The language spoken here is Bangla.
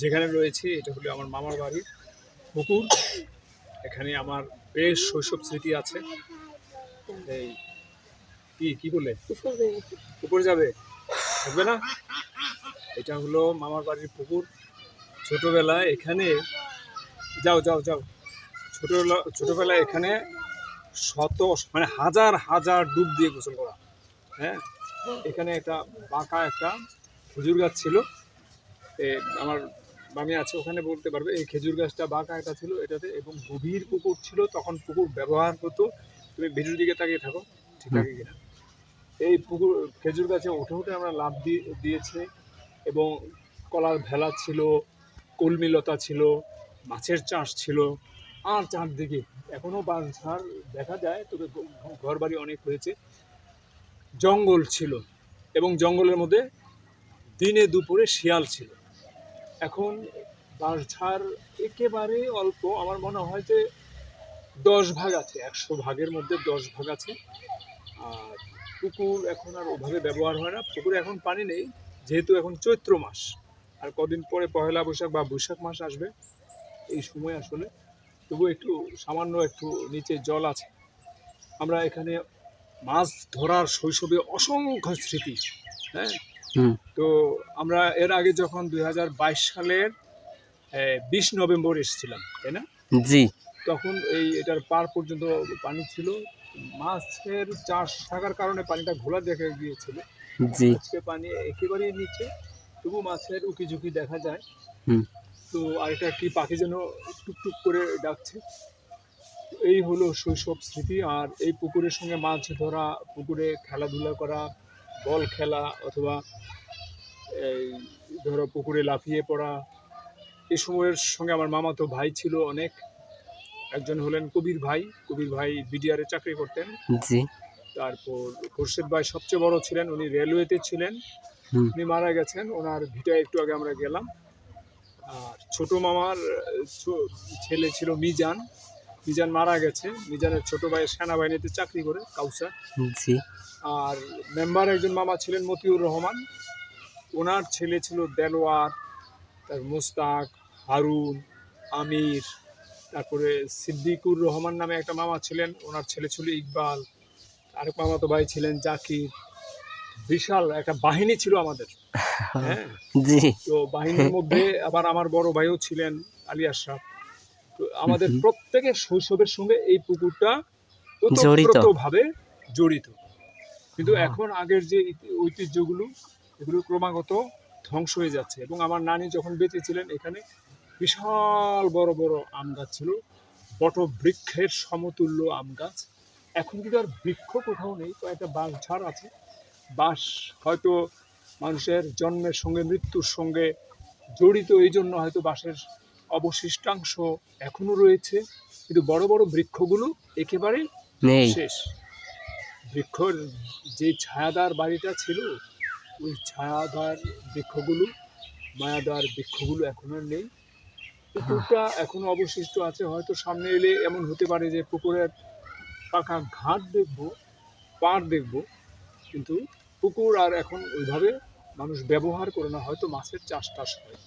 যেখানে রয়েছে এটা হলো আমার মামার বাড়ির পুকুর। এখানে আমার বেশ শৈশব স্মৃতি আছে। এই কি বলে উপরে যাবে, থাকবে না? এটা হলো মামার বাড়ির পুকুর। ছোটবেলায় এখানে যাও যাও যাও ছোটবেলায় এখানে মানে হাজার হাজার ডুব দিয়ে গোসল করা। হ্যাঁ, এখানে একটা বাঁকা একটা খেজুর গাছ ছিল। আমার মামি আছে, ওখানে বলতে পারবে। এই খেজুর গাছটা বাঁকা একটা ছিল এটাতে, এবং গভীর পুকুর ছিল। তখন পুকুর ব্যবহার হতো। তুমি ভিডিওর দিকে তাকিয়ে থাকো, ঠিক থাকে কিনা। এই পুকুর খেজুর গাছে উঠে উঠে আমরা লাফ দিয়েছে, এবং কলার ভেলা ছিল, কলমিলতা ছিল, মাছের চাষ ছিল। আর চারদিকে এখনো বাঁশঝাড় দেখা যায়, তবে ঘর বাড়ি অনেক হয়েছে। জঙ্গল ছিল, এবং জঙ্গলের মধ্যে দিনে দুপুরে শিয়াল ছিল। এখন বাঁশঝাড় একেবারে অল্প, আমার মনে হয় যে 10 ভাগ আছে, 100 ভাগের মধ্যে 10 ভাগ আছে। আর পুকুর এখন আর ওভাবে ব্যবহার হয় না। পুকুরে এখন পানি নেই, যেহেতু এখন চৈত্র মাস। আর কদিন পরে পহেলা বৈশাখ বা বৈশাখ মাস আসবে, এই সময় আসলে তবু একটু সামান্য একটু নিচে জল আছে। আমরা এখানে মাছ ধরার শৈশবে অসংখ্য স্মৃতি। হ্যাঁ, তো আমরা এর আগে যখন 2022 সালের 20 নভেম্বর এসেছিলাম, তাই না? জি। তখন এটার পার পর্যন্ত পানি ছিল। মাছের চাষ থাকার কারণে পানিটা ঘোলা দেখা গিয়েছিল। জি। আজকে পানি একেবারেই নিচে, তবু মাছের উকি দেখা যায়। তো আরেকটা কি পাখি যেন টুকটুক করে ডাকছে। এই হলো শৈশব স্মৃতি। আর এই পুকুরের সঙ্গে মাছ ধরা, পুকুরে খেলাধুলা করা, বল খেলা, অথবা এই ধরো পুকুরে লাফিয়ে পড়া। এই সময়ের সঙ্গে আমার মামাতো ভাই ছিল অনেক। একজন হলেন কবির ভাই বিডিআরে চাকরি করতেন। জি। তারপর খোরশেদ ভাই সবচেয়ে বড় ছিলেন, উনি রেলওয়েতে ছিলেন। উনি মারা গেছেন, ওনার ভিটায় একটু আগে আমরা গেলাম। আর ছোট মামার ছেলে ছিল মিজান মারা গেছে। মিজানের ছোট ভাই সেনাবাহিনীতে চাকরি করে, কাউসার। জি। আর মেম্বার একজন মামা ছিলেন মতিউর রহমান, ওনার ছেলে ছিল দেলোয়ার, তার মোস্তাক, হারুন, আমির। তারপরে সিদ্দিকুর রহমান নামে একটা মামা ছিলেন, ওনার ছেলে ছিল ইকবাল। আরেক মামাতো ভাই ছিলেন জাকির। বিশাল একটা বাহিনী ছিল আমাদের। হ্যাঁ, জি। তো বাহিনীর মধ্যে আবার আমার বড় ভাইও ছিলেন, আলী আশরাফ। তো আমাদের প্রত্যেকের শৈশবের সঙ্গে এই পুকুরটা ওতপ্রোতভাবে জড়িত। কিন্তু এখন আগের যে ঐতিহ্যগুলো, এগুলো ক্রমাগত ধ্বংস হয়ে যাচ্ছে। এবং আমার নানি যখন বেঁচে ছিলেন, এখানে বিশাল বড় বড় আম গাছ ছিল, বটবৃক্ষের সমতুল্য আম গাছ। এখন কিন্তু আর বৃক্ষ কোথাও নেই, কয়েকটা বাঁশঝাড় আছে। বাঁশ হয়তো মানুষের জন্মের সঙ্গে মৃত্যুর সঙ্গে জড়িত, এই জন্য হয়তো বাঁশের অবশিষ্টাংশ এখনো রয়েছে, কিন্তু বড় বড় বৃক্ষগুলো একেবারে শেষ। বৃক্ষর যে ছায়াদার বাড়িটা ছিল, ওই ছায়াদার বৃক্ষগুলো, মায়াদার বৃক্ষগুলো এখন আর নেই। পুকুরটা এখনো অবশিষ্ট আছে। হয়তো সামনে এলে এমন হতে পারে যে পুকুরের পাকা ঘাট দেখবো, পাড় দেখবো, কিন্তু পুকুর আর এখন ওইভাবে মানুষ ব্যবহার করে না। হয়তো মাছের চাষ হয়।